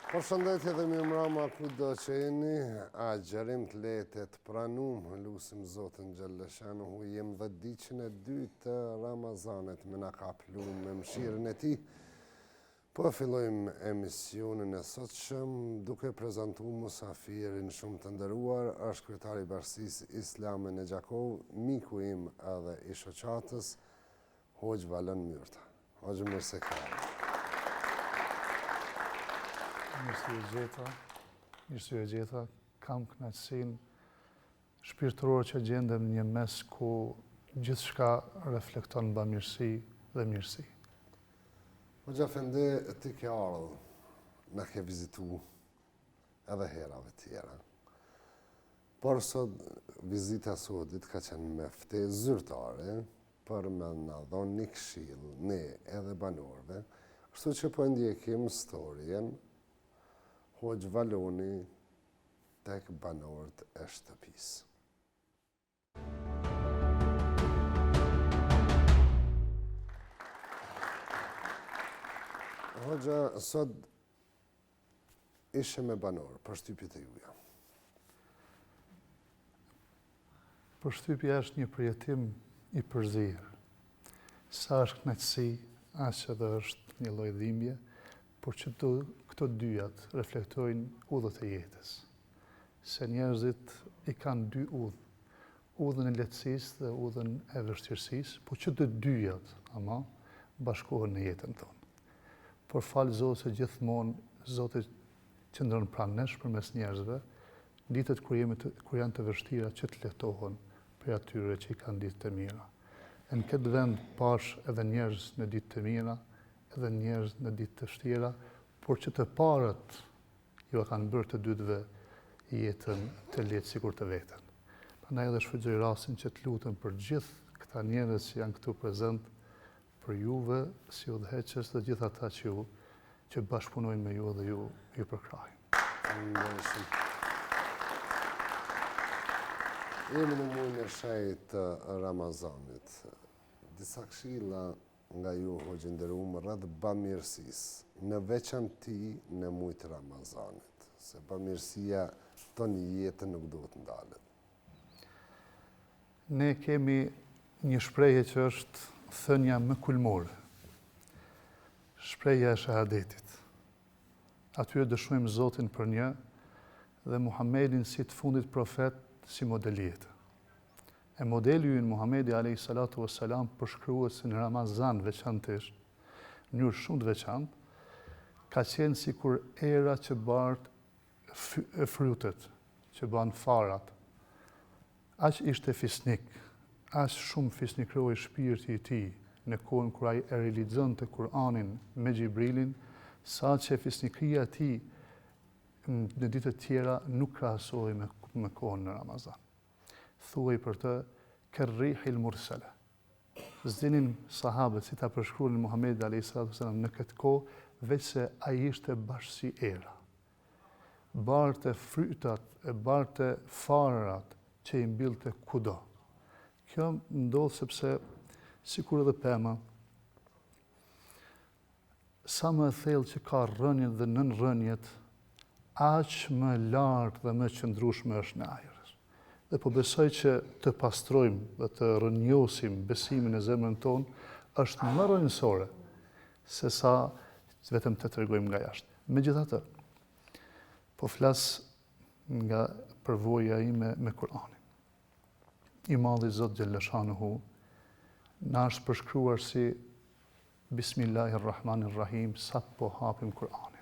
Përshëndetje dhe mirëmbrëma kudo që jeni, agjerim të letet pranum, lusim Zotin Gjellëshanuhu, jem dhe diqën e 2 të Ramazanit me na kaplu me mshirën e ti. Po fillojmë emisionin e sotshëm duke prezentu musafirin shumë të ndëruar, është kryetari i Bashkisë Islame në Gjakov, miku im edhe i shoqatës, Hoxh Valon Myrta. Hoxh, mirë se ka. Mirësi e gjeta, kam kënaqësinë shpirtërore që gjendem një mes ku gjithçka reflekton bamirësi dhe mirësi. Hoxha Efendi, ti ke ardhur, na ke vizitu edhe herave tjera. Por sot, vizita sotit ka qenë me ftesë zyrtare për me na dhënë një këshill, ne edhe banorëve, kështu që po ndjekim storien Hoxh Valoni tek banorët e shtëpisë. Hoxha, sot ishe me banorë, përshtypjet e juja. Përshtypja është një përjetim i përzirë. Sa është kënaqësi, aq edhe është një lloj dhimbje, por që këto dyjat reflektojnë udhët e jetës. Se njerëzit i kanë dy udhë, udhën e lehtësisë dhe udhën e vështirësisë, por që të dyjat ama bashkohen në jetën tonë. Por falë Zotit se gjithmonë Zoti qëndron pranë nesh përmes njerëzve, ditët kur janë të vështira që të lehtohen për atyre që i kanë ditë të mira. Në këtë vend pash edhe njerëz në ditë të mira, edhe njerëz në ditë të vështira, por që të parët ju kanë bërë të dytëve jetën të lehtë sikur të vetën. Prandaj edhe shfrytëzoj rastin që të lutem për gjithë këta njerëz që janë këtu prezent, për juve si udhëheqës dhe gjithë ata që bashkëpunojnë me ju dhe ju përkrajnë. Jemi në muajin e shenjtë të Ramazanit. Disa këshilla nga ju, Hoxhë nderuar, rreth bamirësisë, në veçanti në muajin e Ramazanit, se bamirësia tonë jetën nuk duhet ndalet. Ne kemi një shprehje që është thënia më kulmore. Shprehja e shahadetit. Atyre dëshmojmë Zotin për një dhe Muhammedin si të fundit profet si model jetë. E modeli ynë Muhamedi a.s. përshkruhet se në Ramazan veçantisht, në mënyrë shumë të veçantë, ka qenë sikur era që bart frytet, që ban farat. Aq ishte fisnik, aq shumë fisnikroi shpirti i tij në kohën kur ai e realizonte Kur'anin me Xhibrilin, sa që fisnikria e tij në ditët tjera nuk krahasohej me kohën në Ramazan. Thuaj për të kërrihil mursala. Zdinin sahabët si ta përshkruan Muhamedi a.s. në këtë kohë, veç se ai ishte bashkësi era. Barte frytat, e barte farat që i mbillte kudo. Kjo ndodh sepse, sikur edhe pema, sa më thellë që ka rënjet dhe nënrënjet, aq më lartë dhe më qëndrueshme është në ajër. Dhe po besoj që të pastrojmë dhe të rënjosim besimin e zemrën tonë është më rënjësore se sa vetëm të tregojmë nga jashtë. Megjithatë, po flas nga përvoja ime me Kur'anin. I Madhi Zot Gjellëshanuhu na është përshkruar si Bismillahirrahmanirrahim sa po hapim Kur'anin.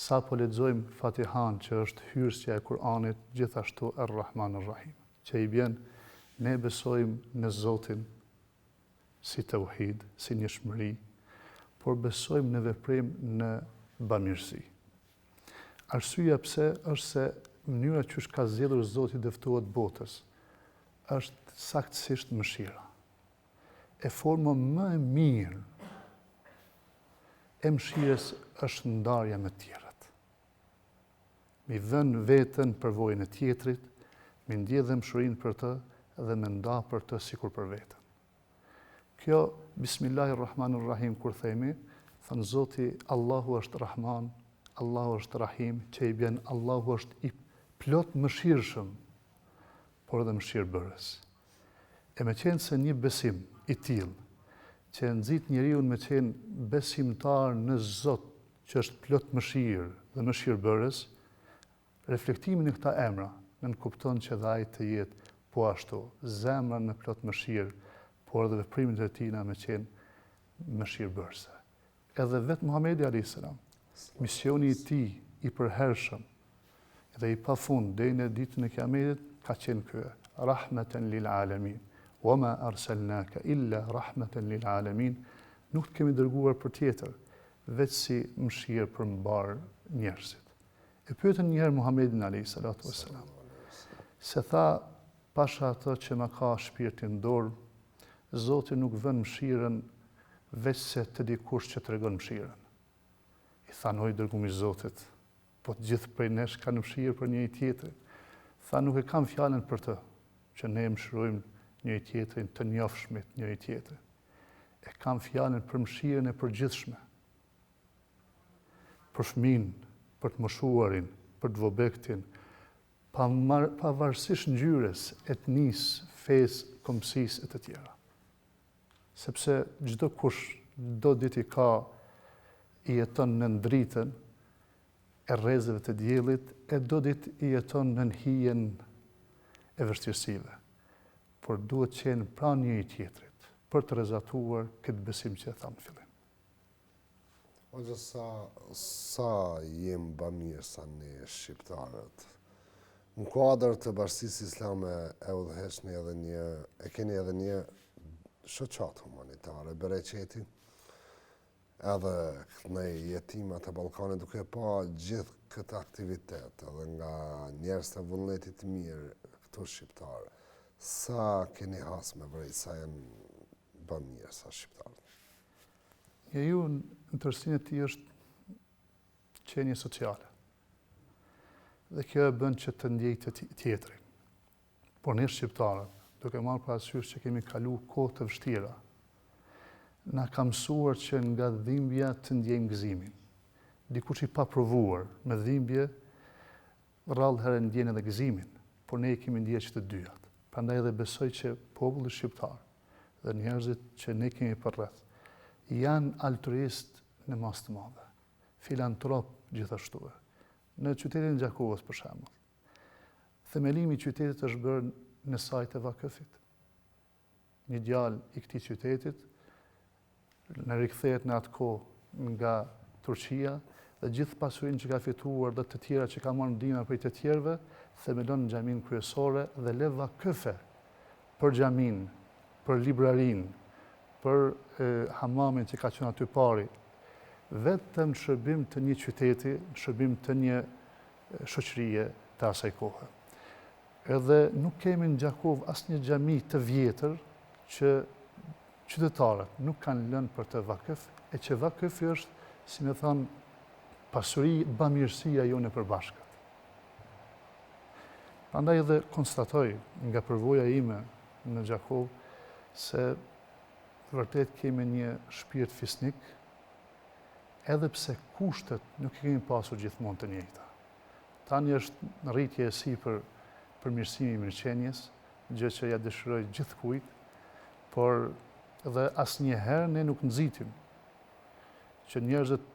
Sa po lexojmë Fatihan, që është hyrësja e Kur'anit, gjithashtu Ar-Rahmanir-Rahim, që i bjen ne besojmë në Zotin si tauhid, si njëshmëri, por besojmë në veprim në bamirësi. Arsyeja pse është se mënyra që ka zgjedhur Zoti dëftohet botës është saktësisht mëshira. E forma më e mirë e mëshirës është ndarja me tjerët. Mi dhënë vetën për vojën e tjetrit, mi ndje dhe mëshurinë për të dhe me nda për të sikur për vetën. Kjo, Bismillahirrahmanirrahim, kur themi, thënë Zoti, Allahu është Rahman, Allahu është Rahim, që i bjen Allahu është i plot mëshirshëm, por edhe mëshirbërës. E me qenë se një besim i tillë, që nxit njeriu me qenë besimtar në Zot, që është plot mëshirë dhe mëshirbërës, reflektimin e këta emra nën kupton që dhe ai të jetë po ashtu, zemra në plot mëshirë, por edhe veprimet e tina me qenë mëshirbërëse. Edhe vetë Muhamedi a.s. Misioni i tij i përhershëm dhe i pafund deri në ditën e Kiametit ka qenë ky: rahmeten lil alamin, wa ma arsalnaka illa rahmeten lil alamin. Nuk të kemi dërguar për tjetër, veç si mëshirë për mbar njerëzit. E pyetën njëherë Muhamedin a.s. se tha, pasha atë që ma ka shpirtin dorë, Zoti nuk vën mëshirën veç se të dikush që tregon mëshirën. I tha, oj dërgumi i Zotit, po të gjithë prej nesh kanë mëshirë për njëri tjetrin. Tha, nuk e kam fjalën për të, që ne mëshirojmë njëri tjetrin, të njofshmit njëri tjetrin. E kam fjalën për mëshirën e përgjithshme. Për fëmin, për të moshuarin, për të vobektin, pavarësisht ngjyrës, etnisë, fesë, kombësisë e të tjera. Sepse çdo kush, çdo ditë i jeton në dritën e rrezëve të diellit, e do ditë i jeton në hijen e vështirësive. Por duhet qenë pranë njëri tjetrit për të rrezatuar këtë besim që e thamë në fillim. Hoxha, sa jem bamirë sa ne shqiptarët. Në kuadër të Bashkisë Islame e keni edhe një shoqat humanitare, Bereqeti, edhe në jetimat e Ballkanit, duke pa gjithë këtë aktivitet, edhe nga njerëz të vullnetit të mirë, këtu shqiptarë, sa keni has me vrej, sa janë bamirë sa shqiptarët? Njeriu në tërësinë e tij është qenie sociale. Dhe kjo e bën që të ndjej të tjetrin. Por ne shqiptarët, duke marrë parasysh që kemi kalu kohë të vështira, na ka mësuar që nga dhimbja të ndjejmë gëzimin. Dikush i pa provuar me dhimbje, rrallë herë ndjen edhe gëzimin, por ne i kemi ndjekur që të dyjat. Prandaj edhe besoj që populli shqiptar dhe njerëzit që ne kemi përreth janë altruist në mas të madhe, filantrop gjithashtu. Në qytetin e Gjakovës, për shembull, themelimi i qytetit është bërë në sajt e Vakëfit. Një djalë i këtij qytetit në rikthehet në atë kohë nga Turqia dhe gjithë pasurinë që ka fituar dhe të tjera që ka marrë ndihmë prej të tjerëve, themelon në xhamin kryesore dhe le vakëfe për xhamin, për librarin, për hamamin që ka qenë aty pari, vetëm shërbim të një qyteti, shërbim të një shoqërie të asaj kohe. Edhe nuk kemi në Gjakovë asnjë xhami të vjetër që qytetarët nuk kanë lënë për të vakëf, e që vakëfi është, si me thonë, pasuri, bamirësia jone e përbashkët. Prandaj edhe konstatoj nga përvoja ime në Gjakovë se vërtet kemi një shpirt fisnik, edhe pse kushtet nuk i kemi pasur gjithmonë të njëjta. Tani është në rritje e sipër përmirësimi i mirëqenies, gjë që ja dëshiroj gjithkujt, por edhe asnjëherë ne nuk nxitim që njerëzit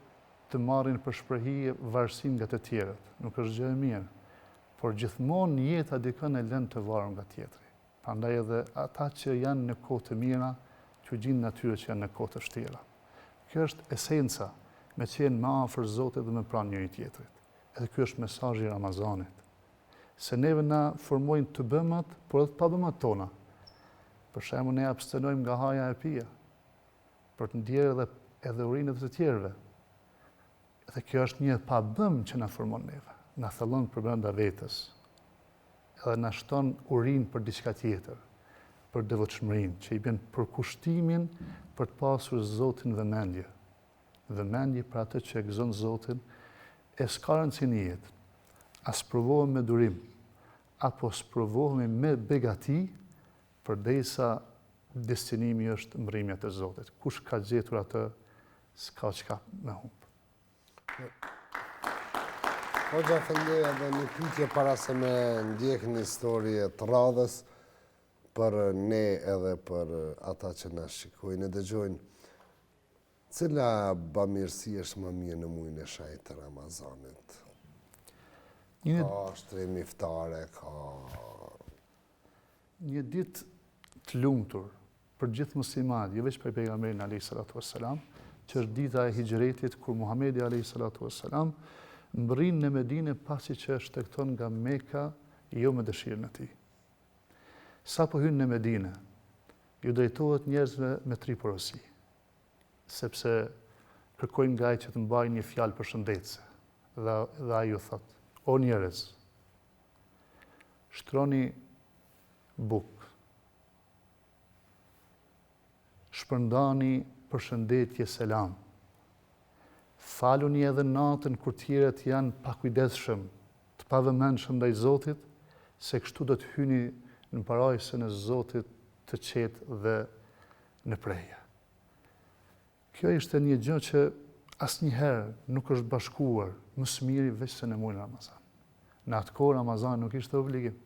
të marrin për shprehje varësinë nga të tjerët. Nuk është gjë e mirë, por gjithmonë jeta dikon e lën të varur nga tjetri. Prandaj edhe ata që janë në kohë të mira, që gjinë natyre që janë në kohë të vështira. Kjo është esenca, me qenë më afër Zotit dhe me pranë njëri tjetrit. Edhe ky është mesazhi i Ramazanit. Se neve na formojnë të bëmat, por edhe të pabëmat tona. Për shembull, ne abstenojmë nga haja e pija, për të ndjerë edhe urinet të tjerëve. Dhe kjo është një pabëm që na formon neve, na thellon për brenda vetes, edhe na shton urinë për diçka tjetër, për devotshmërinë, që i bën për kushtimin për të pasur Zotin vëmendje. Vëmendje për atë që e gëzon Zotin, e s'ka rëndësi në jetë. As provohemi me durim, apo sprovohemi me begati, përderisa destinimi është mbrëmja e Zotit. Kush ka gjetur atë, s'ka çka me humb. Hoxha Efendi, edhe një pyetje para se me ndjek një histori të radhës për ne edhe për ata që na shikojnë e dëgjojnë. Cila bamirësi është më mirë në muajin e shenjtë të Ramazanit? Ka shtrimi iftare, ka një ditë të lumtur për gjithë muslimanët, jo vetëm për pejgamberin alayhis salatu wassalam, që është dita e hijretit kur Muhamedi alayhis salatu wassalam mbërrin në Medinë pasi që shtekton nga Mekka jo me dëshirën e tij. Sa po hyn në Medinë, ju drejtohet njerëzve me tri porosi, sepse kërkojnë nga ai që të mbajnë një fjalë përshëndetëse. Dhe ai ju thot: "O njerëz, shtroni bukë, shpërndani përshëndetje selam, faluni edhe natën kur tjerët janë pakujdesshëm, të pavëmendshëm ndaj Zotit, se kështu do të hyni në parajsën e Zotit të qetë dhe në preje." Kjo ishte një gjë që asnjëherë nuk është bashkuar më së miri veç se në muajin Ramazan. Në atë kohë Ramazan nuk ishte obligim.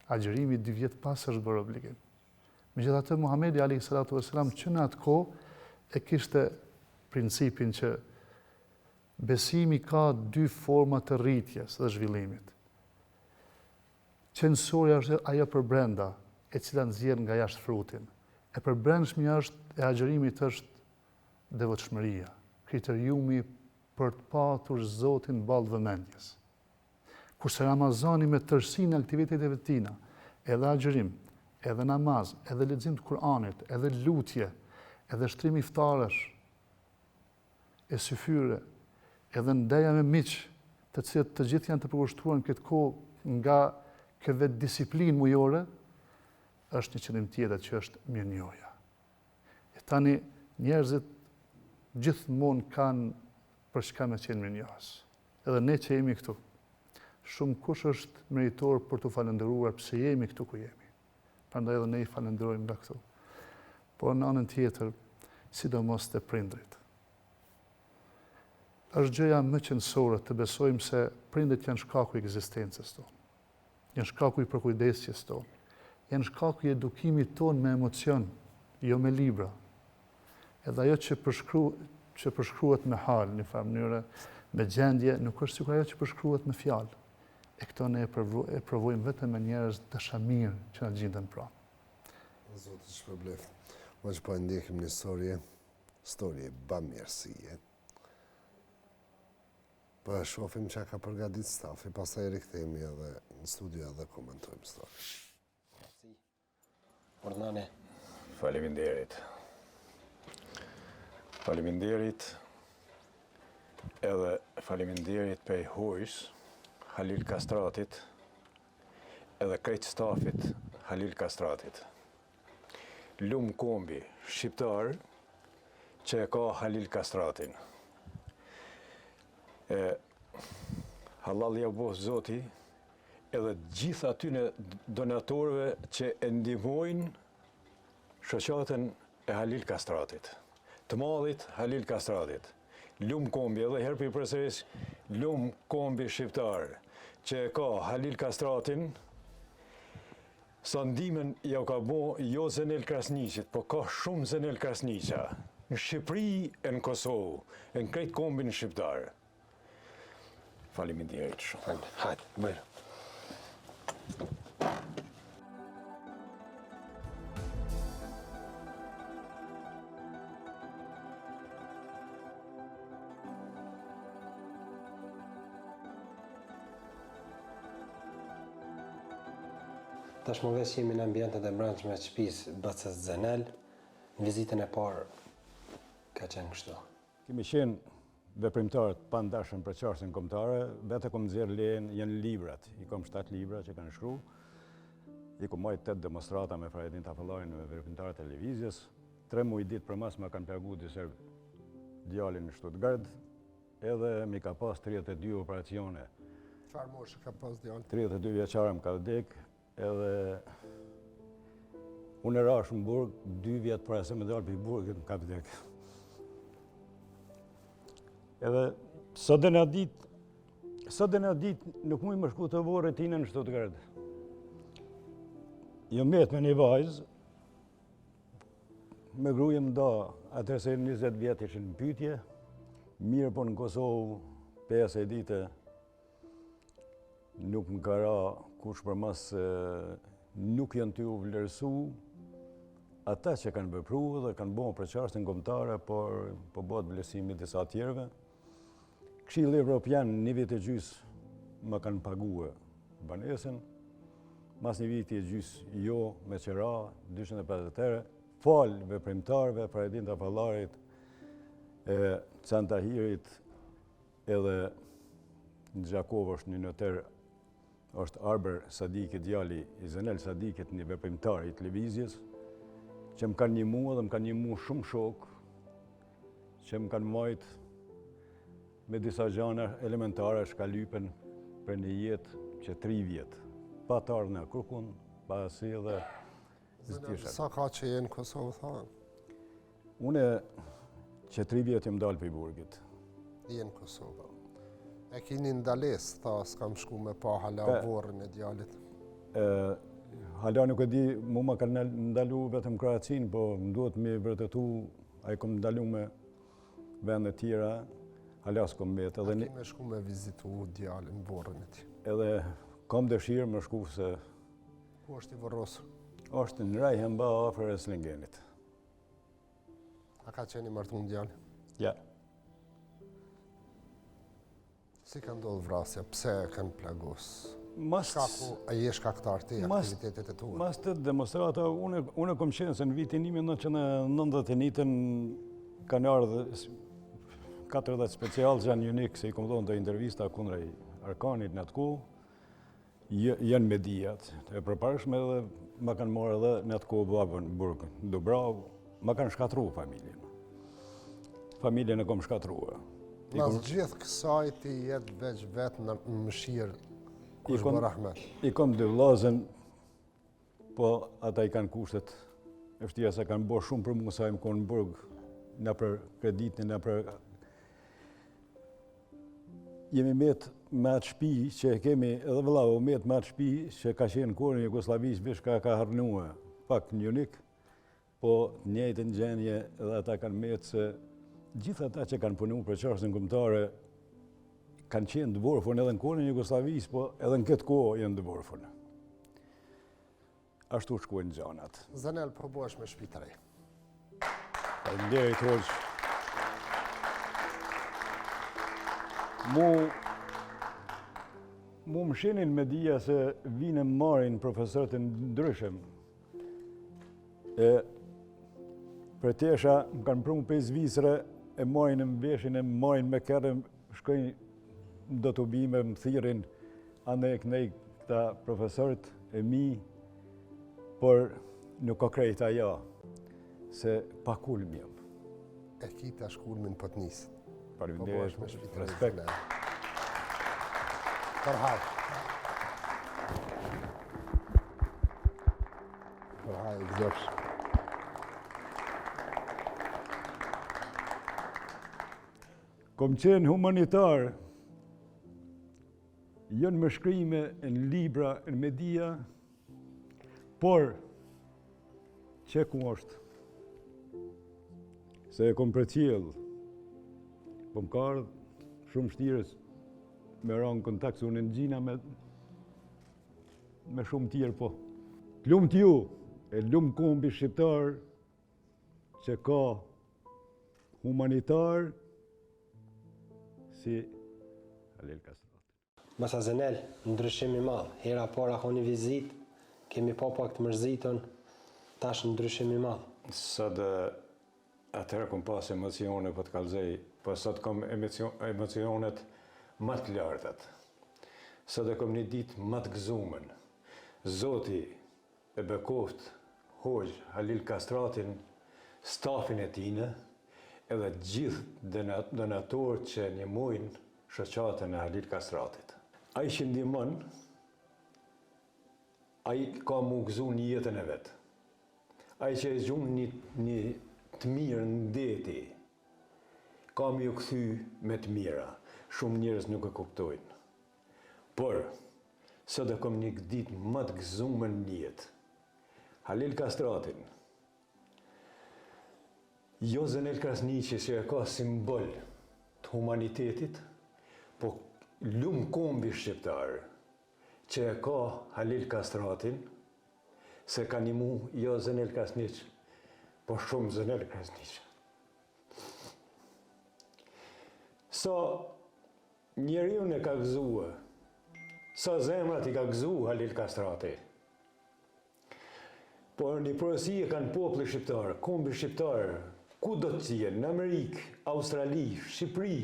Agjërimi 2 vjet pas është bërë obligim. Megjithatë Muhamedi alayhis salatu wassalam që në atë kohë e kishte principin që besimi ka 2 forma të rritjes dhe zhvillimit. Qenësorja është ajo për brenda, e cila nxjerr nga jashtë frutin. E përbrendshmja është e agjërimit është devotshmëria, kriteriumi për të patur Zotin ballë vëmendjes. Kurse Ramazani me tërësinë e aktiviteteve të tina, edhe agjërim, edhe namaz, edhe lexim të Kur'anit, edhe lutje, edhe shtrim iftarësh, e syfyre, edhe ndaja me miq, të cilët të gjithë janë të përkushtuar në këtë kohë nga kjo vetë disiplinë mujore, është një qëllim tjetër që është mirënjohja. E tani njerëzit gjithmonë kanë për çka me qenë mirënjohës. Edhe ne që jemi këtu, shumë kush është meritor për të falendëruar pse jemi këtu ku jemi. Prandaj edhe ne I falenderojmë nga këtu. Por në anën tjetër, sidomos të prindrit. Është gjëja më qëndësore të besojmë se prindrit janë shkaku I ekzistencës tonë. Janë shkaku I përkujdesjes tonë. Janë shkaku I edukimit tonë me emocion, jo me libra. Edhe ajo që përshkruhet me hal, në farë mënyrë, me gjendje, nuk është sikur ajo që përshkruhet me fjalë. E këto ne e provojmë vetëm me njerëz dashamirë që na gjenden pranë. Zotë shpërbleft. Ma që po ndjekim një storje bamirësie. Po e shofim që ka përgadit stafi, pastaj rikthehemi edhe në studio edhe komentojmë storje. Ordnane. Faleminderit. Faleminderit edhe faleminderit pej hojës Halil Kastratit edhe krejt stafit Halil Kastratit. Lum kombi shqiptar që e ka Halil Kastratin. Halal ja boh Zoti edhe gjithë atyne donatorëve që e ndihmojnë shoqatën e Halil Kastratit. Të madhit Halil Kastratit. Lum kombi edhe herë për përsëris lum kombi shqiptar që e ka Halil Kastratin, sa ndimen ja ka bo jo Zenel Krasniqit, po ka shumë Zenel Krasniqa në Shqipëri e në Kosovë, e në krejt kombin shqiptar. Faleminderit shumë. Hajde, bërë. Tash më vesh jemi në ambientet e brendshme të shtëpisë BC Zenel, në vizitën e parë ka qenë kështu. Kemi qenë veprimtarët pa ndashëm për çarsin kombëtare, vetë kom nxjerr lejen janë librat. I kam 7 libra që kanë shkruar. I kom marrë 8 demonstrata me Fajedin Tafallajin me veprimtarët e televizjes. 3 muaj ditë për mas më kanë plagu disa djalin në Stuttgart, edhe mi ka pas 32 operacione. Çfarë moshë ka pas djalin? 32 vjeçare më ka vdek, edhe unë rash në burg, 2 vjetë para se me dalë për i burgit më ka vdek. Edhe sot dhe në ditë Sot dhe në ditë nuk mujë më shku të vorë tine në Stuttgart. Jo met me një vajzë, me gruja më da, atër se 20 vjetë ishin në pytje, mirë po në Kosovë, 5 dite, nuk më ka ra kush për mas nuk janë ty u vlerësu, ata që kanë vepru dhe kanë bo për qartën kombëtare, por po bëhet vlerësimi disa tjerëve. Këshilli Evropian një vit e gjys më kanë paguë banesën, mas një vit e gjys jo me qëra, 250 ere, falë veprimtarve, Faredin Tafallarit, Cantahirit, edhe në Gjakov është një noter, është Arber Sadiki, djali i Zenel Sadikit, një veprimtar i televizjes, që më kanë një mua dhe më kanë një mua shumë shok, që më kanë majtë me disa gjana elementare shkalypen për një jetë që 3 vjetë. Pa të ardhë në kërkun, pa si dhe zëtishat. Sa ka që jenë Kosovë, thanë? Une që 3 vjetë jëm dalë për i burgit. Jenë Kosovë. E kini ndales, tha, s'kam shku me pa hala vorën e djalit. Hala nuk e di, mu ma kanë ndalu vetëm Kroacin, po më duhet me vërtetu, a i kom ndalu me vende tjera, hala s'kom betë. A ki me shku me vizitu djalin, vorën e ti? Edhe kom dëshirë me shku se... Ku është i vorosë? është në Rajhemba, afër e Slingenit. A ka qeni martu në djali? Ja. Si ka ndodhë vrasja? Pse e kanë plagosë? Shkaku, a je shkaktar ti aktivitetet e tua? Mas të demonstrata, unë kom qenë se në vitin 1991 kanë ardhë 40 special që janë unik, se i kom thonë të intervista kundra i Arkanit në atë ku, janë medijat e përparshme dhe ma kanë marrë edhe në atë ku babën burgën, Dubrav, ma kanë shkatru familjen. Familjen e kom shkatrua. Mas gjithë kësaj ti jetë veç vetë në mëshirë kush bë rahmet. I kom 2 vllazën, po ata i kanë kushtet e vështira se kanë bërë shumë për mua sa më konë në burg, na për kreditin, na për... Jemi met me atë shtëpi që kemi, edhe vëllau, met me atë shtëpi që ka qenë kohën e Jugosllavisë, veç ka harnuar pak një unik, po njëjtën gjendje edhe ata kanë met se gjithë ata që kanë punu për çartën kombëtare kanë qenë të vorfun edhe në kohën e Jugosllavisë, po edhe në këtë kohë janë të vorfun. Ashtu shkojnë gjanat. Zenel, po bëhesh me shtëpi të re. Faleminderit hoq. Mu më shenin me dija se vine marrin profesorët e ndryshëm. Për tesha më kanë prunë 5 visre, e marrin në mbeshin, e marrin me kërë, shkojnë do të bime, më thirin, ande e kënej këta profesorët e mi, por nuk ka krejta ja, se pa kulm jam. E kita shkulmin për të njësë. Faleminderit, respekt. Përhaj. Përhaj, gëzofsh. Kom qenë humanitar, jënë më shkrime në libra, në media, por që ku është? Se e kom për cjellë, po më ka ardhë shumë shtirës me ranë kontakt, se unë në gjina me shumë tjerë, po. Lumë t'ju, e lumë kombi shqiptar, që ka humanitar, si Halil Kastrati. Masa Zenel, ndryshim i madh. Hera para ka një vizit, kemi pa pak të mërzitën, tash ndryshim i madh. Sot atëherë kom pas emocione po të kalzej, po sot kom emocionet më të lartat. Sot e kom një ditë më të gëzumen. Zoti e bekoft Hoxh Halil Kastratin, stafin e tine, edhe gjithë donatorët që ndihmojnë shoqatën e Halil Kastratit. Ai që ndihmon, ai ka mu gëzu një jetën e vetë. Ai që e gjumë një të mirë në deti, ka më ju këthy me të mira. Shumë njerëz nuk e kuptojnë. Por, sot e kom një ditë më të gëzuar në jetë. Halil Kastratin, jo Zenel Krasniqi që e ka simbol të humanitetit, po lumë kombi shqiptar që e ka Halil Kastratin, se ka një mu jo Zenel Krasniq, po shumë Zenel Krasniq. Sa njeriu e ka gëzua, sa zemrat i ka gëzua Halil Kastrati. Por një porosi e kanë populli shqiptar, kombi shqiptar, ku do të jenë, në Amerikë, Australi, Shqipëri,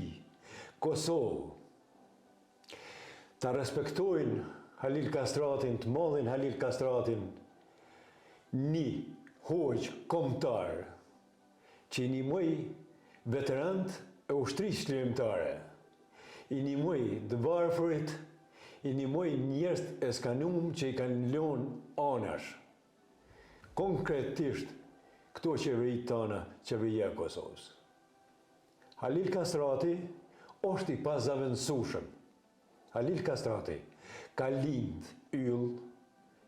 Kosovë, ta respektojnë Halil Kastratin, të modhin Halil Kastratin, një hoqë kombëtar që i nimoj veterant e ushtrisë çlirimtare, i nimoj të varfërit, i nimoj njerëz e skanum që i kanë lënë anash. Konkretisht këto qeverit tona, qeveria e Kosovës. Halil Kastrati është i pazavendësueshëm. Halil Kastrati ka lind yll,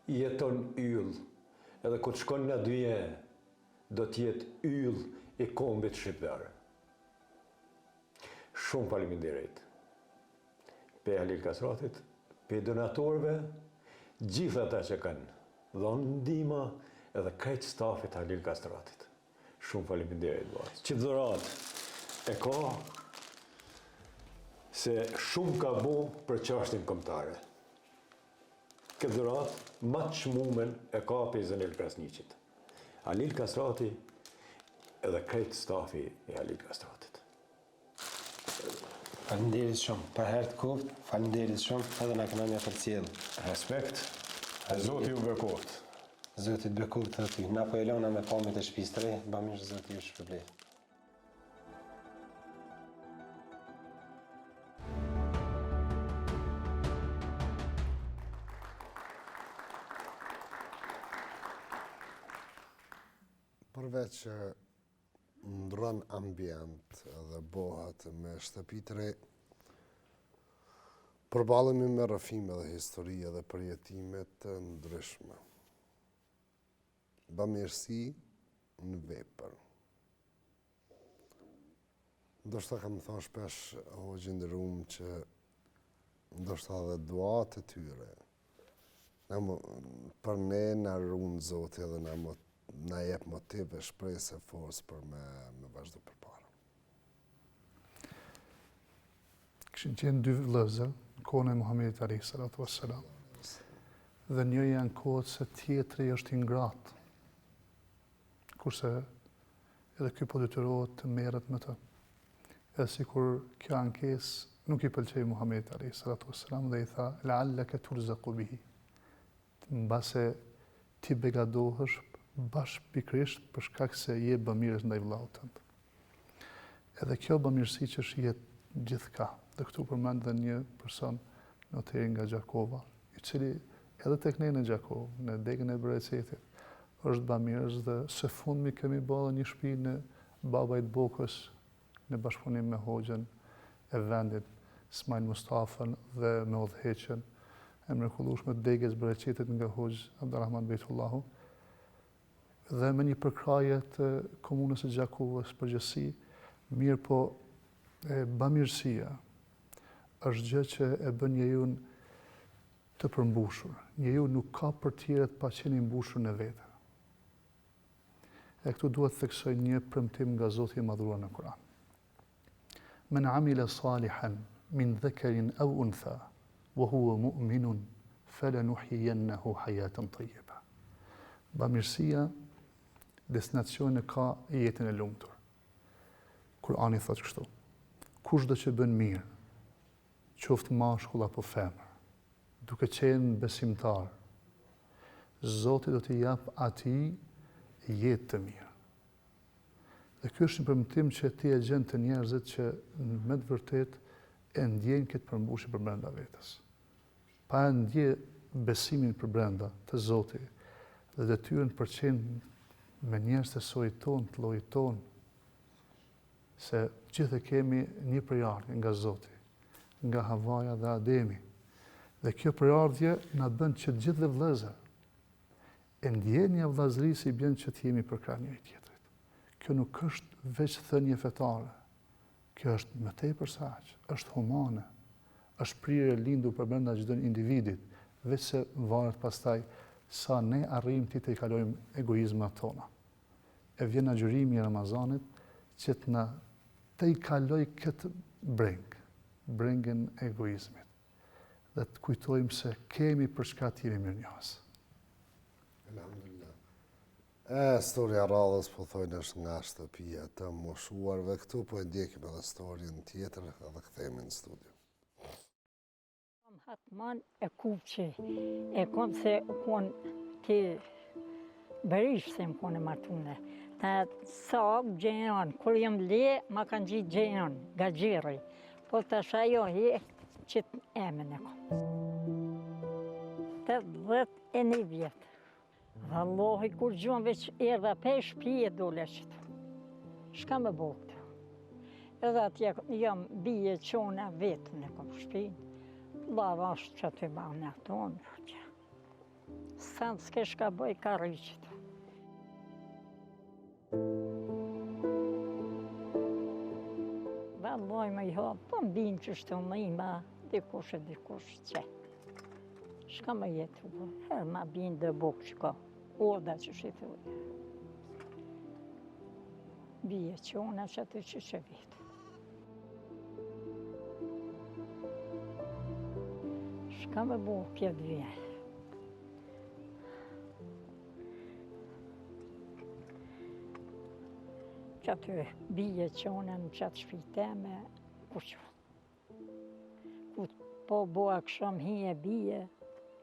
i jeton yll, edhe kur të shkon në dyje, do të jetë yll i kombit shqiptar. Shumë faleminderit. Pe Halil Kastratit, pe donatorëve, gjithë ata që kanë dhënë ndihmë, edhe krejt stafit Halil Kastratit. Shumë faleminderit vllaz. Që dhurat e ka se shumë ka bu për çështjen kombëtare. Këtë dhurat më të çmumen e ka për Zenel Krasniqit. Halil Kastrati edhe krejt stafi i Halil Kastratit. Faleminderit shumë. Për herë të koft, faleminderit shumë edhe na keni më përcjell. Respekt. Zoti ju bekoft. Zotit bekoft të ty. Na po e lona me pamjet e shtëpisë së re, bamirë Zoti ju shpërblet. Përveç që ndron ambient edhe bohat me shtëpi të re, përballemi me rrëfime dhe histori dhe përjetime të ndryshme. Bamirësi në vepër. Ndoshta kam thënë shpesh hoxhë nderuam që ndoshta edhe duat e tyre për ne na ruan Zoti edhe na jep motiv e shpresë e forcë për me vazhdu përpara. Kishin qenë dy vëllezër në kohën e Muhamedit alayhi salatu wassalam. Dhe njëri janë kohët se tjetri është i ngratë. Kurse edhe ky po detyrohet të merret me të. Edhe sikur kjo ankesë nuk i pëlqej Muhamedit alayhi salatu wassalam dhe i tha la'allaka turzaqu bihi. Mbase ti begadohesh pikërisht për shkak se je bamirës ndaj vllaut tënd. Edhe kjo bamirësi që shihet gjithka. Dhe këtu përmend dhe një person noteri nga Gjakova, i cili edhe tek ne në Gjakov, në degën e Brecetit, është bamirës dhe së fundmi kemi bërë një shtëpi në Babajt Bokës në bashkëpunim me hoxhën e vendit Smail Mustafën dhe me udhëheqjen e mrekullueshme të degës Brecetit nga hoxh Abdulrahman Bejtullahu dhe me një përkraje të komunës së Gjakovës përgjithësi, mirë po bamirësia është gjë që e bën njeriu të përmbushur. Njeriu nuk ka për tjerët pa qenë i mbushur në vete. E këtu duhet të theksoj një premtim nga Zoti i Madhruar në Kur'an. Men amila salihan min dhakarin aw untha wa huwa mu'minun falanuhyiyannahu hayatan tayyiba. Bamirësia destinacioni ka jetën e lumtur. Kur'ani thotë kështu: kushdo që bën mirë, qoftë mashkull apo femër, duke qenë besimtar, Zoti do t'i jap atij jetë të mirë. Dhe ky është një premtim që ti e gjen të njerëzit që me të vërtet e ndjejnë këtë përmbushje për brenda vetes. Pa e ndje besimin për brenda të Zoti dhe detyrën për qenë me njerëz të sojit ton, të llojit ton, se gjithë kemi një përjarje nga Zoti, nga Havaja dhe Ademi. Dhe kjo përardhje na bën që të gjithë dhe vëllezër, e ndjenja vëllazërisë i bën që të jemi për krah njëri tjetrit. Kjo nuk është veç thënie fetare. Kjo është më tepër se aq, është humane, është prirje e lindur për brenda çdo individit, veç se varet pastaj sa ne arrijmë të i kalojmë egoizmat tona. E vjen agjërimi i Ramazanit që të i kaloj këtë brengën e egoizmit. Dhe të kujtojmë se kemi për çka të jemi mirënjohës. Alhamdulillah. Storia radhës po thojnë është nga shtëpia të moshuarve këtu, po e ndjekim edhe storien tjetër edhe kthehemi në studio. Hatman e kupçi, e kom se kon ti bërish se më kone martune. Ta sab gjenon, kur jam le, ma kanë gjitë gjenon, nga gjiri. Po të ajo he, që të emen e kom. 81 vjetë. Allahi, kur gjuan veç erdha pesh, pije dole qëtu. Shka me bo këtu? Edhe atje jam bije qona vetën e kom shpinë. Lava është që të banë në tonë. Sanë s'ke shka bëj ka rriqët. Valloj me i hapë, po mbinë që shtë më ima, dikush e dikush që. Shka me jetu, herë ma binë dhe bukë që ka, oda që shtë ujë. Bije qona që të që vetë. Shka me bo pjetë vjerë. Që aty bije qona në qatë shpiteme, ku që? Ku po boa kësham hi e bije,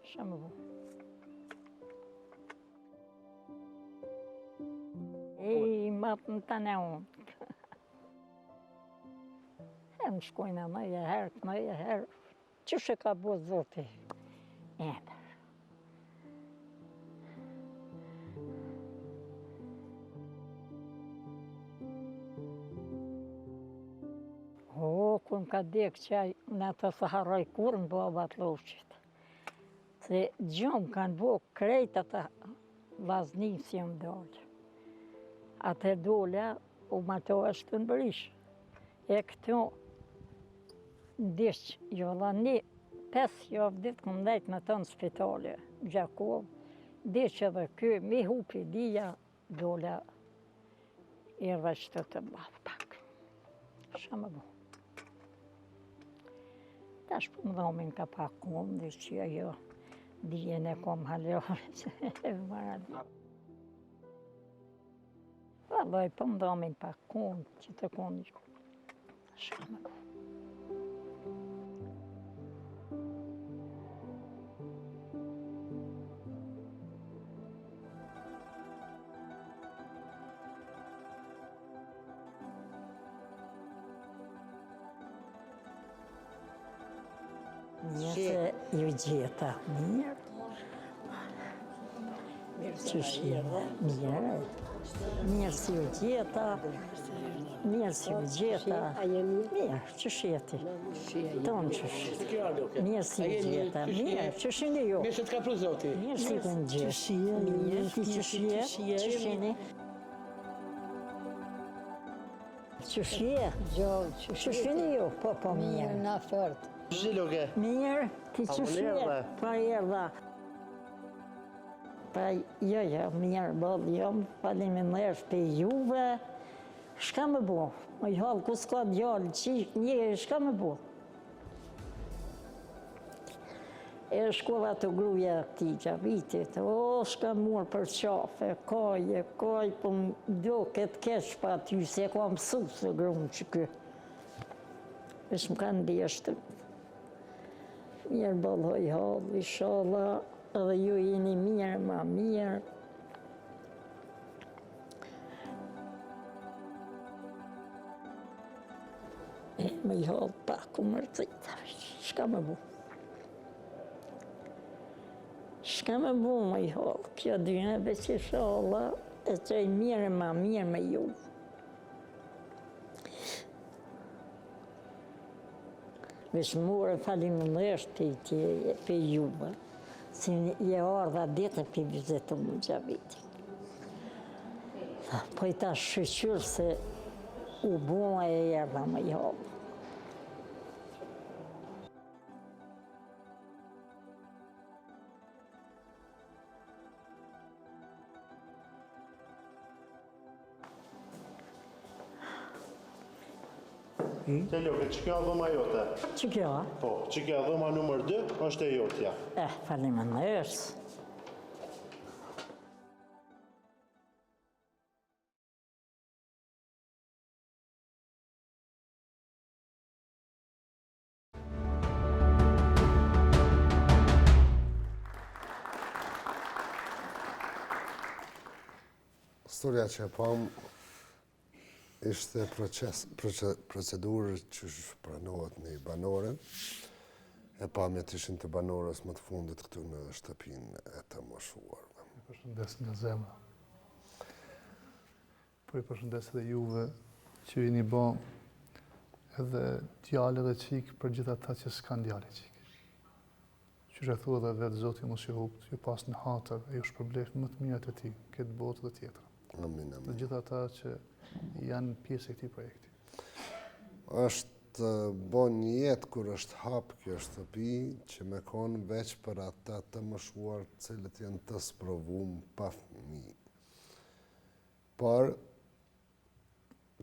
shka me bo. E matë në të ne unë. Herë në shkojnë më e herë, Qështë e ka bo Zoti? Eber. Kur më ka dekë qaj, në të së harroj kur në babat loqit. Se gjumë kanë bo krejt ata vaznim si më dollë. Atë dolla, u mato është në bërish. E këtu, ndishë, jo la 5 javë ditë këmë dhejtë në të në spitale, Gjakov, ndishë edhe kë, mi hupi dhja, dolla, i rrështë të mbavë pak. Shka më bo. Tash për më dhomin ka pak kumë, dhe që ajo, dhjen e kom halore, që e vërë. Valloj, për më dhomin pak kumë, që të kumë, shka më bo. Mirë se ju gjeta mirë. Që shjene, mirë. Mirë si ju gjeta. Mirë si ju gjeta. Mirë, që shjeti. Tonë që shjeti. Mirë si ju gjeta. Mirë, që shjene ju. Mirë se të ka pru Zoti. Mirë si të në gjithë. Që shjene, mirë, ti që shjeti. Që shjene. Që shjene. Që shjene ju, po mirë. Në fërtë. Zhiloke. Mirë, ti që shje, pa erdha. Pa jo, mirë, bëllë, jo, faleminderit për juve. Shka me bo? Më i halë, ku s'ka djallë, një, shka me bo? E shkolla të gruja këti gjavitit, shka murë për qafe, kaj, po më do këtë keq pa ty, se ka mësu se grunë që kë. Vesh më kanë deshtë. Mirë bëllë i halë, inshallah, edhe ju jeni mirë, ma mirë. Me i halë pak u mërcita, shka me bu? Shka me bu me i halë, kjo dyne, veç inshallah, e që i mirë, ma mirë me ju. Vesh more faleminderisht për juve, si je ardha ditë për vizitu më Gjaviti. Po i ta shqyqyrë se u bua e erdha më javë. Te Loke, që kjo dhoma jote? Që kjo? Po, që kjo dhoma numër 2 është e jotja. Faleminderisht. Historia që e pam ishte procedurë që pranohet një banore. E pamjet ishin të banorës më të fundit këtu në shtëpinë e të moshuarve. Përshëndes nga zemra. Po i përshëndes edhe juve që jeni bo edhe djale dhe qikë për gjitha ta që s'kan djale qikë. Që që thua dhe vetë Zoti mos ju hupt, ju pas në hatër e ju shpërblef më të mirët e ti, këtë botë dhe tjetër. Amin, amin. Dhe gjitha ta që janë pjesë e këtij projekti. Është bo një jetë kur është hapë kjo shtëpi që me konë veç për ata të moshuar cilët janë të sprovum pa fëmijë. Por,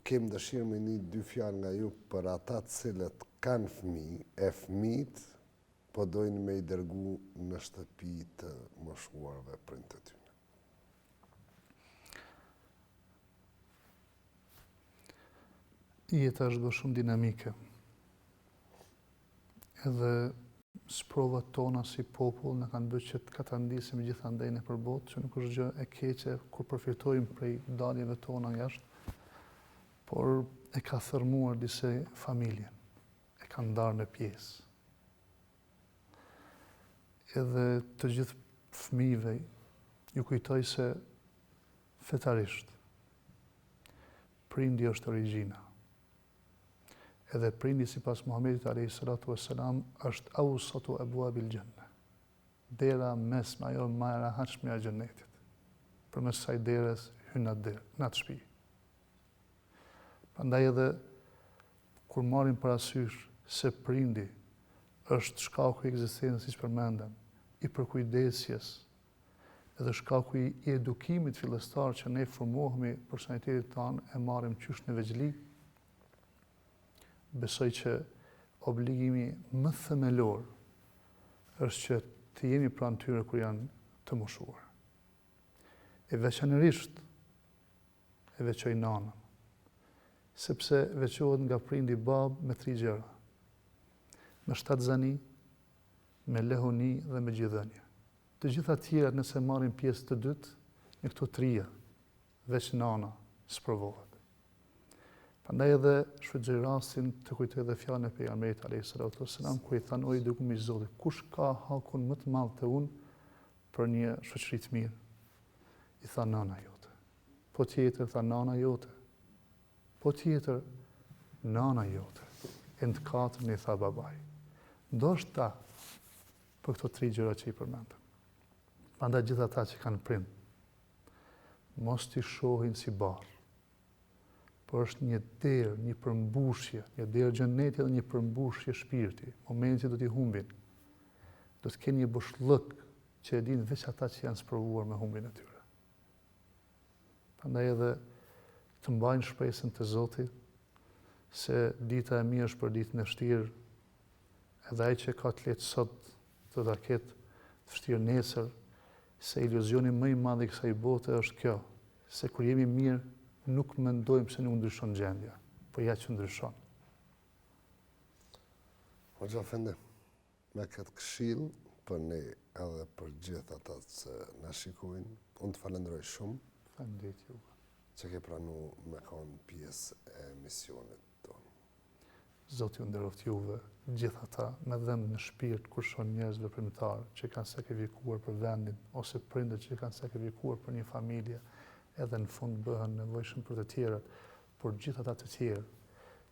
kem dëshirë me një 2 fjalë nga ju për ata cilët kanë fëmijë, e fëmijët po dojnë me i dërgu në shtëpi të moshuarve prindët e tyre. Jeta është bërë shumë dinamike. Edhe sprovat tona si popull në kanë bërë që të katandisim gjithandej në përbot, që nuk është gjë e keqe kur përfitojmë prej daljeve tona jashtë, por e ka thërmuar disa familje, e ka ndarë në pjesë. Edhe të gjithë fëmijëve ju kujtoj se fetarisht prindi është origjina. Edhe prindi si pas Muhammedit a.s. është awsatu abwabil janna. Dera mesme, ajo më e rahatshme e xhenetit. Përmes kësaj derës hyn në atë shtëpi. Prandaj edhe kur marrim parasysh se prindi është shkaku i ekzistencës, siç përmendëm, i përkujdesjes, edhe shkaku i edukimit fillestar që ne formohemi personalitetin tonë e marrim qysh në veçli, besoj që obligimi më themelor është që të jemi pranë tyre kur janë të moshuar. E veçanërisht e veçoj nanën, sepse veçohet nga prindi babë me 3 gjëra. Me shtatzani, me lehoni dhe me gjithëdhënie. Të gjitha tjera nëse marrin pjesë të dytë, në këto 3, veç nana sprovohet. Prandaj edhe shfrytëzoj rastin të kujtoj edhe fjalën e pejgamberit a.s. ku i thanë: "O i dërguar i Zotit, kush ka hakun më të madh te unë për një shoqëri të mirë?" I tha: "Nana jote." Po tjetër tha: "Nana jote." Po tjetër: "Nana jote." E në të katërin i tha: "Babai." Ndoshta për këto 3 gjëra që i përmendëm. Prandaj gjithë ata që kanë prind, mos t'i shohin si barë, por është një derë, një përmbushje, një derë xheneti dhe një përmbushje shpirti. Momenti do t'i humbin. Do të kenë një boshllëk që e dinë veç ata që janë sprovuar me humbin e tyre. Prandaj edhe të mbajnë shpresën te Zoti se dita e mirë është për ditën e vështirë, edhe ai që ka të lehtë sot do ta ketë të vështirë nesër, se iluzioni më i madh i kësaj bote është kjo, se kur jemi mirë nuk mendojmë se nuk ndryshon gjendja, po ja që ndryshon. Hoxha Efendi, me këtë këshill për ne edhe për gjithë ata që na shikojnë, unë të falenderoj shumë. Faleminderit juve. Që ke pranuar me qenë pjesë e misionit tonë. Zoti ju nderoft juve, gjithë ata me dhëmë në shpirt kur shohin njerëz veprimtar që kanë sakrifikuar për vendin ose prindët që kanë sakrifikuar për një familje, edhe në fund bëhen nevojshëm për të tjerët, por gjithë ata të tjerë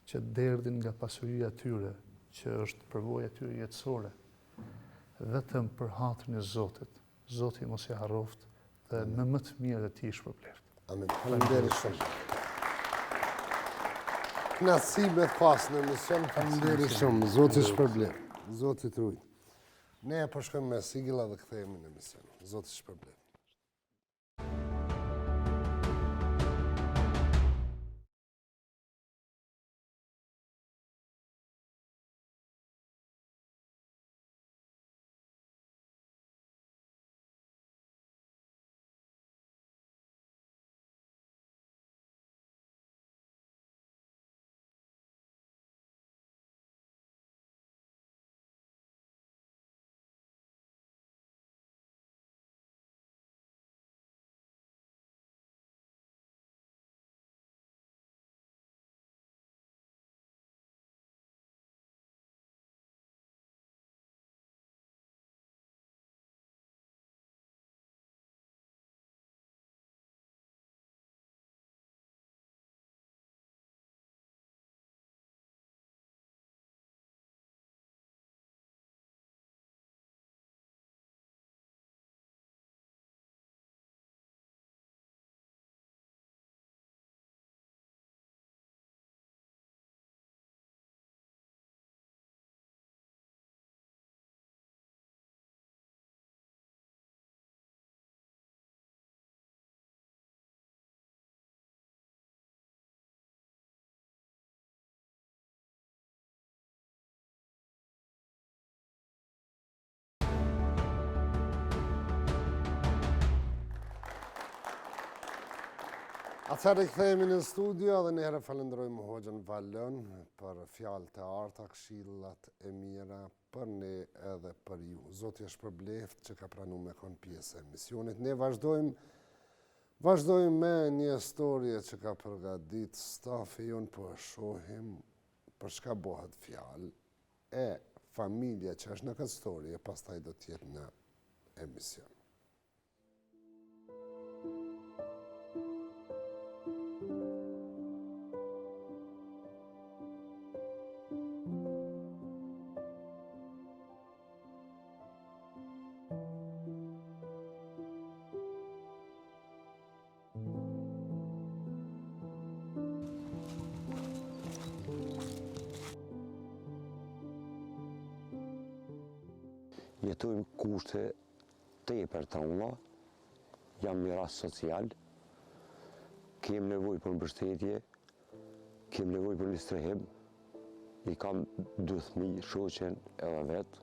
që derdhin nga pasuria e tyre që është përvojë e tyre jetësore, vetëm për hatrin e Zotit. Zoti mos e harroft dhe në më të mirë dhe ti shpërbleft. Amin. Faleminderit shumë. Knasimet pas në emision, faleminderit shumë. Zoti shpërbleft. Zoti trujt. Ne e përshkojmë me sigilla dhe kthehemi në emision. Zoti shpërbleft. Atëherë kthehemi në studio dhe ne herë falenderojmë Hoxhën Valën për fjalët e arta, këshillat e mira për ne edhe për ju. Zoti është shpërbleft që ka pranuar me kon pjesë e misionit. Ne vazhdojmë me një historie që ka përgatit stafi jon, po shohim për çka bëhet fjalë e familja që është në këtë historie, pastaj do të jetë në emision. Jetojmë kushte tepër të rënda, jam një rast social, kem nevojë për mbështetje, kem nevojë për një strehim, i kam 2 fëmijë, shoqen edhe vetë,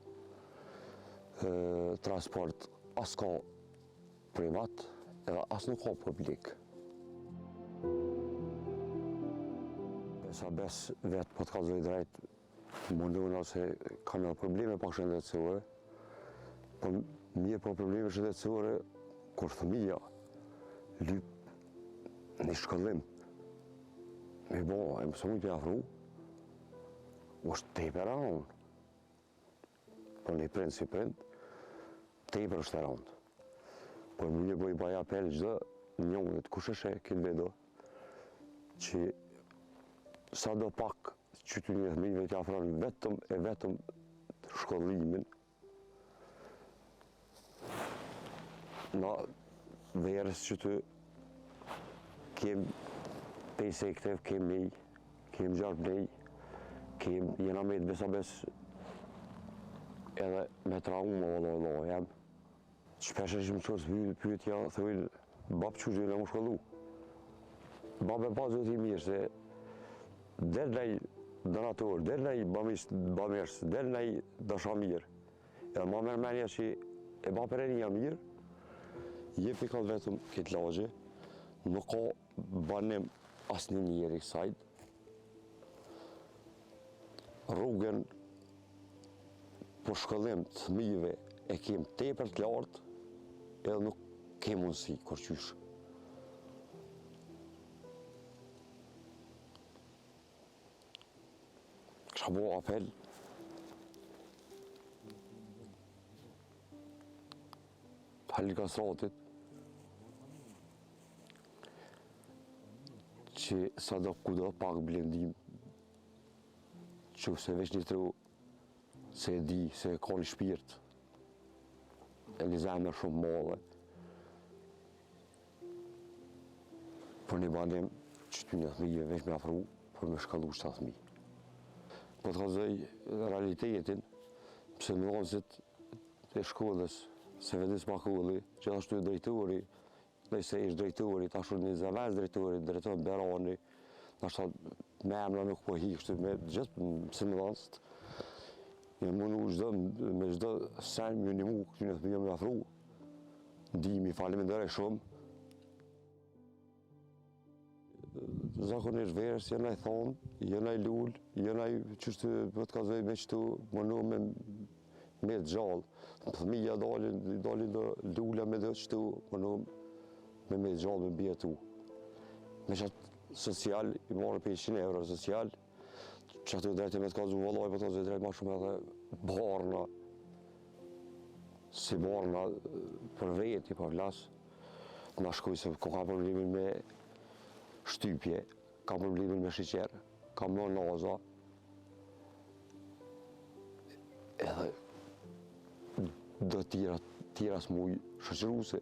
transport as ka privat, edhe as nuk ka publik. Sa bes vetë po të kallëzoj drejt, mundona se kam edhe probleme pak shëndetësore, po mirë po probleme shëndetësore, kur fëmija lyp një shkollim, me bo, e mësë mujtë afru, është tepër e rëndë. Për një prind si prind, tepër është e rëndë. Por më një bëj apel gjdo njënët, kush është e këtë vedo, që sa do pak që të një fëmijëve të afron vetëm shkollimin, na verës që të kem pejse i këtev, kem nej, kem gjarp nej, kem jena me të besabes edhe me trauma o jam. Shpeshe që më qësë pyetja, thëvin, bab që gjënë e më shkollu. Bab e pa zoti mirë, se del nej donator, del nej bamers, del nej dasha mirë. Edhe ma mërmenja që e ba për e një mirë, jepi ka vetëm këtë lagje, nuk ka banim asë një njeri kësajt. Rrugën për shkollim të fëmijëve e kem tepër të lartë, edhe nuk kem mundësi kur qysh. Kësha bo apel, Halil Kastratit, që sa do kudo pak blendim, që se veç një tru se e di, se e ka një shpirt, e një zemër shumë madhe. Për një banim që ty një thmije veç me afru, për me shkallu 7.000. Po të kazoj realitetin, pse nozit e shkollës, se vedis Makulli, gjithashtu drejtori, nëse ishtë drejtori, ta shumë një zëves drejtori, drejtori Berani, nështë me emra nuk po hikështu, me gjithë pse në rast, një mundu me çdo sen një mu, këtë një thmije me afru, ndihmi, faleminderej shumë. Zakonisht verës jena i thonë, jena i lullë, jena i qështë për të kazoj me qëtu mënu me të gjallë. Fëmija dalin dhe lulla me dhe qëtu mënu me të gjallë me bjetu. Me qatë social, i marrë për 100 euro social, që aty drejti me të kazu vëllaj, për të kazu drejt ma shumë edhe barna, si barna për veti, për vlasë. Na shkuj se ka problemin me shtypje, ka problemin me shiqer, ka më naza. Edhe do tjera s'muj shëqëruse,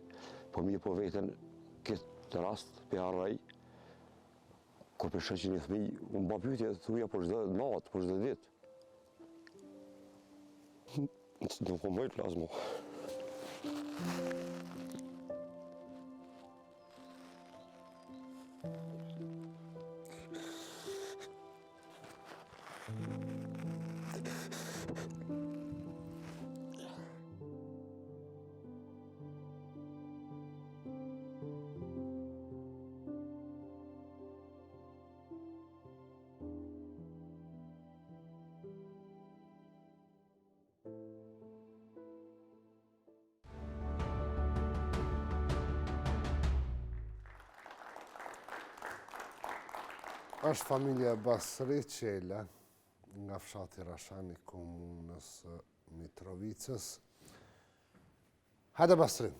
po mi po vetën këtë rast për arrej, kur për shëqin i thmi, unë ba pyetje të thuja për çdo natë, për çdo ditë. Nuk po mëjt lasmo. Është familja Basri Qela, nga fshati Rashani, komunës Mitrovicës. Hajde Basri.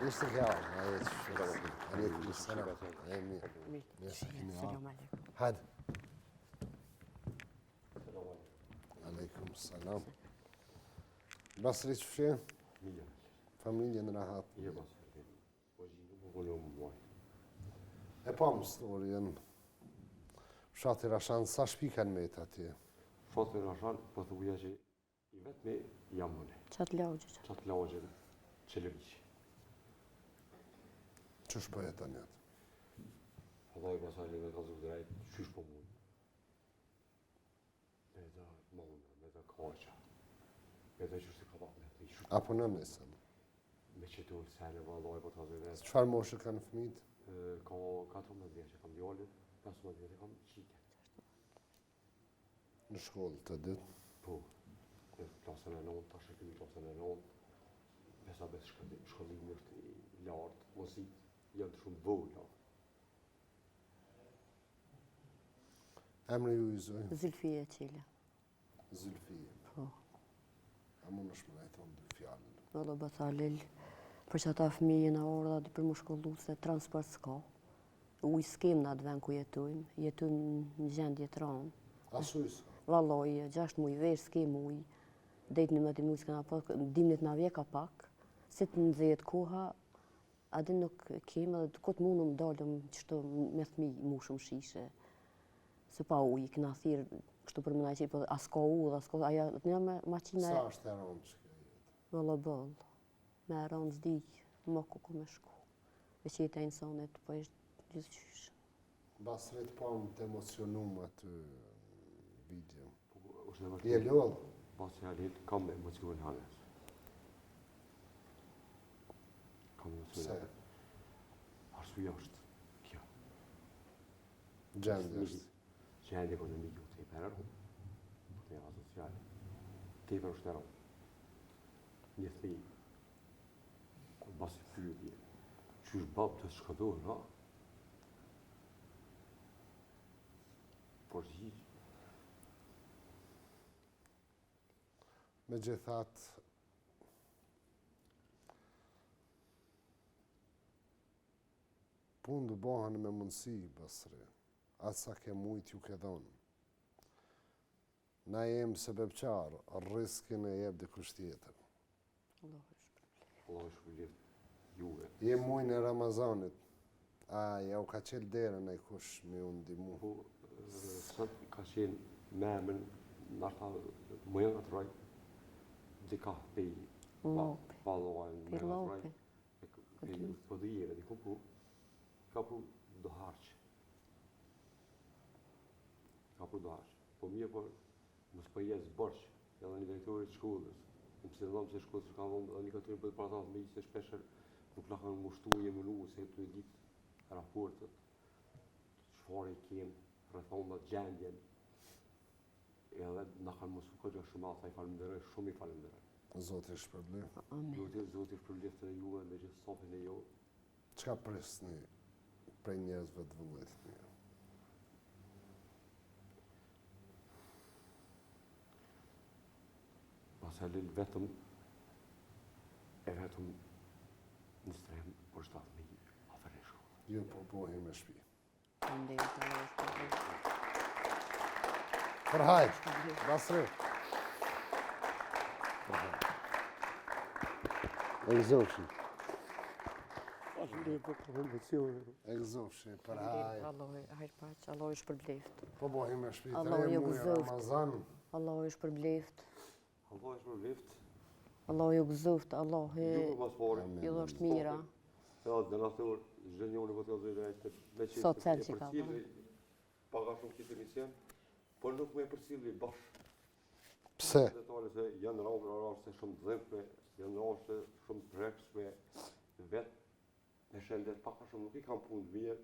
Ishte kja, aleikum salam. E mirë. Selam aleikum. Hajde. Aleikum salam. Basri që fshje? Familjen rahat. E pa më storjen. Fshati Rashan, sa shpi kanë me të atje? Fshati Rashan, po thuja që i vetë me jamone. Qatë laugje. Qatë laugje, qëllëviqë. Qësh po jetë anjët? Allah i pasajnë me kazu drejt, qysh po mund. Me da mona, me da kaqa. Me da qështë ka pak me të i shutë. Apo në mesën? Me që të sene, Allah i po të kazu drejt. Qëfar moshë kanë fëmijët? Ka 14 vjeqe, kam djallin, 15 vjeqe kam qike. Në shkollë të dytë? Po, në klasën e 9, tash e këmi klasën e 9. Besa bes shkollim është i lartë, mosit janë të shumë vola. Emri ju i zojnë? Zylfije Qela. Zylfije. Po. A mund është më najtonë dy fjallën? Valla batalil, për që ata fëmijën a orda për më shkollu se transport s'ka. Uj s'kem në atë vend ku jetojmë në gjendje të ranë. Asu i s'ka? Valloj, 6 muj vesh s'kem uj, dejtë në më të muj s'kena pak, dimnit na vjeka pak, si të nëzjet koha, adin nuk kem edhe të kotë mundu më dalëm qështu me thmi mu shumë shishe. Se pa uj, këna thirë, kështu për mëna që as ka u dhe as ka, aja, një me maqina Sa është e ronë që ka jetë? Valla bëllë, me ronë zdi, më ku me shku. Veç jetë e insanit, po ishtë gjithë qyshë. Basrit pa më të emocionum aty video. është dhe Je lodhë? Basë e alit, kam emocion hanës. Kam emocion Se? hanës. Arsuja është kjo. Gjendje është. Gjendje ekonomike të i përërru, për të një sociale. Të i për është erru. Një thmi, kur basë i pyetje, që është babë të shkadohë, na? Por gjithë, Me gjithat, punë dë bëhen me mundësi, Basri. atë sa ke mujt ju ke dhonë. Na jem sebebqar, riskin e jep dikush tjetër. Allah shpëleft juve. Jem mujnë e Ramazanit, ja u ka qelë derën e kush me u ndimu. Po, sot ka qenë memën, nashta më janë atë raj, dika pej valojnë me atë raj, pej pëdhije, di ku ka pu do harqë. Ka pu do harqë. Po mirë, por mos po jesë bërqë, edhe një direktorit shkollës. Në pëse dhëmë se shkollës ka dhëmë edhe një katërin për të paratat me i se shpesher nuk në kanë ngushtu e mënu se të e ditë raportet, çfarë i kemë, rrethondat, gjendjen, edhe na kanë mosu këtë shumë ata i falenderoj, shumë i falenderoj. Zoti shpërbleft. Zoti shpërbleft edhe juve me gjithë stafin e jo. Çka presni prej njerëzve të vëllit mirë? Pas Halil vetëm në strem për shtatë me i afereshu. Ju po bohi me shpi. Përhaj, Basri. Egzofshi. Egzofshi, përhaj. Allah ju shpërbleft. Po bohi me shpi. Allah ju gëzoft. Ramazan. Allah ju shpërbleft. Allah shpërbleft. Allah ju gëzoft. Allah Ju mas pari. ju dhosht mira. Ja, donator, zhënjoni po të drejtë me qenë. Sot cel që ka. Paga shumë këtë emision, por nuk me përcilli bashkë. Pse? Detale se janë raste shumë dhëmpe, janë raste shumë prekshme, vetë me shëndet paka shumë nuk i kam punë të mirë,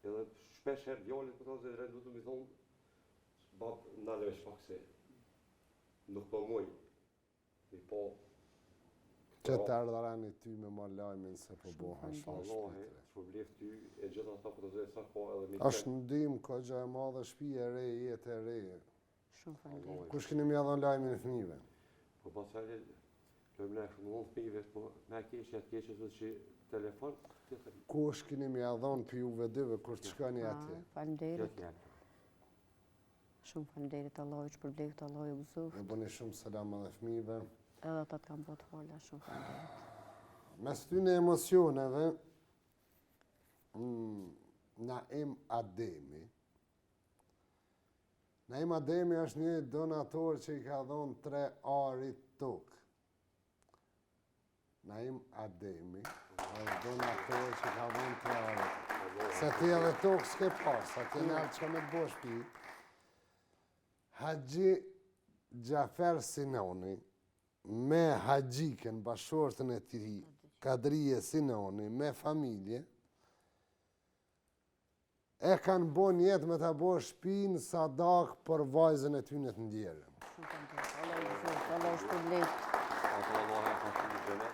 edhe shpesh herë djallit po të drejtë du të mi thonë, bab ndale shpak se nuk po muj, i po Që të ardharani ty me ma lajmin se po boha shumë Allahe, shpitre. shpërbleft ty e gjitha ata po të drejtë sa ka edhe me Ashtë ndim, kogja e madhe, shtëpi e re, jetë e re. Shumë falenderoj. Kush keni mja dhon lajmin e fëmijëve? Po pasaj lëmle shumë mund fëmijëve, po me keqe atë keqe sot që telefon, tjetër Kush keni mja dhon për juve dyve kur të shkoni atje? Falenderit. tjetër. Shumë falenderit. Allah ju shpërbleft. Allah ju gëzoft. E bëni shumë selam edhe fëmijëve. Edhe ata të kam bërë të fola. Shumë falenderit. Mes tyne emocioneve, Naim Ademi. Naim Ademi është një donator që i ka dhonë 3 arit tokë. Naim Ademi është donator që ka dhonë 3 arit. Se ti edhe tokë s'ke pas, sa ti në alë që me të bosh pi. Haxhi Gjafer Sinoni, me Haxhiken, bashortën e tij, Kadrije Sinoni, me familje, e kanë bon jetë me të bo shpinë sadak për vajzën e tyne të ndjerën. Shumë falenderit. Allah ju gëzoft. Allah ju shpërbleft. Allah e ka shumë gjëne.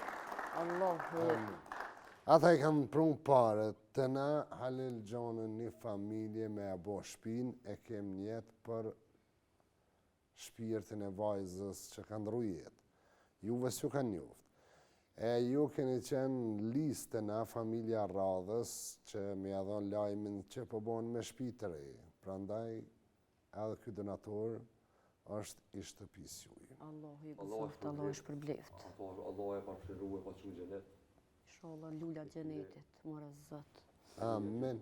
Allah Ata i kanë prunë pare, të na Halil Gjonën një familje me e bo shpinë, e kem jetë për shpirtin e vajzës që kanë rujet. Juve s'ju kanë njoftë. E ju keni qenë listë na familja radhës që me adhon lajmin që po bon me shtëpi të re. Prandaj edhe ky donator është i shtëpisë juaj. Allah ju gëzoft. Allah ju shpërbleft. Allah e pa përshëru e pa që gjenet. Inshallah lula xhenetit. Mora zot. Amen.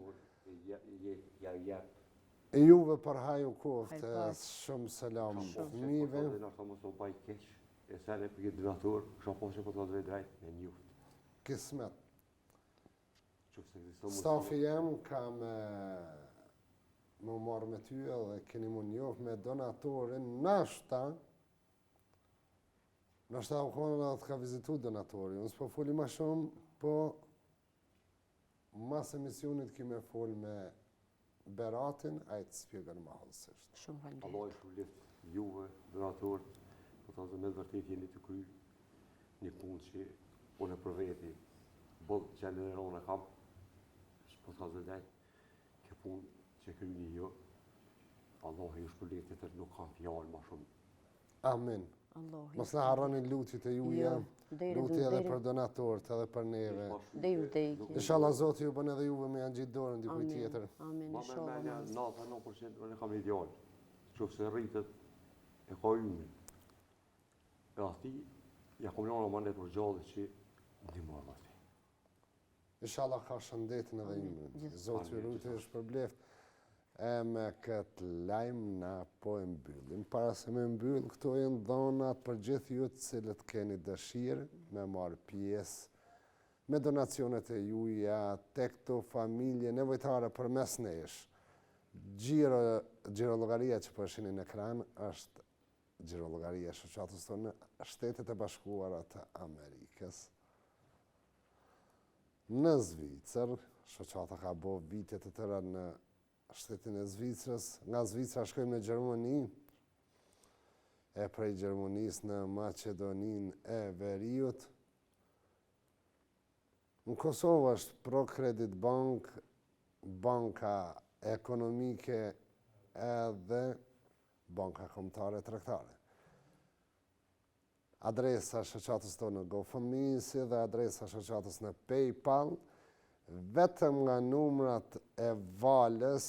Ja jep. E juve për haju kofte, shumë selam fëmijëve. Në ashtë mos më baj keq, e sene për këtë donator, kësha poshe po të drejt me njuft. Kismet. Qofse ekziston Stafi jem ka me më marrë me ty edhe keni më njohë me donatorin, nashta u konë edhe të ka vizitu donatori. Unë s'po foli ma shumë, po mas emisionit kime fol me Beratin, a i të spjegar ma halësisht. Shumë falenderit. Allah e shpëleft juve, donatorët, po të me të vërtet jeni të kry një punë që unë për veti, bëllë që në rona kam, po të zëdaj, kjo punë që kryni jo, Allah e ju shpëleft e tërë nuk kam fjallë ma shumë Amin. Allah. Mos na harroni lutjet e juaja. deri Lutje edhe deri- për donatorët, edhe për neve. Deri vdekje. Inshallah Zoti ju bën edhe juve me janë gjithë dorën dikujt Amin. tjetër. Amin, Ma me inshallah. menja 99% unë e kam ideal. Qoftë se rritet e ka ymin. E ati, ja kom lënë manet për gjallë që ndihmon ati. Inshallah ka shëndetin edhe imrin. Zoti ju rujtë është përbleft. E me këtë lajm na po e mbyllim. Para se me mbyll, këto janë dhonat për gjithë ju të cilët keni dëshirë me marrë pjesë me donacionet e juja tek këto familje nevojtare përmes nesh. Gjirollogaria që po e shihni në ekran është gjirollogaria e shoqatës tonë në Shtetet e Bashkuara të Amerikës. Në Zvicër, shoqata ka bo vite të tëra në shtetin e Zvicrës, nga Zvicra shkojmë në Gjermani, e prej Gjermanisë në Maqedoninë e Veriut. Në Kosovë është ProCredit Bank, banka ekonomike edhe banka kombëtare tregtare. Adresa shoqatës tonë në GoFundMe si dhe adresa shoqatës në PayPal. Vetëm nga numrat e valës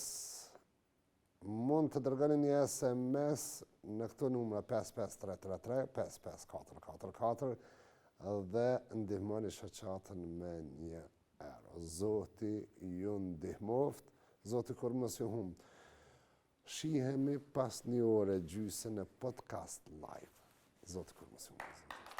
mund të dërgoni një SMS në këto numra 55333, 55444 dhe ndihmoni shoqatën me €1. Zoti ju ndihmoft, Zoti kur mos ju humb. Shihemi pas një ore gjysë në podcast live. Zoti kur mos ju humb.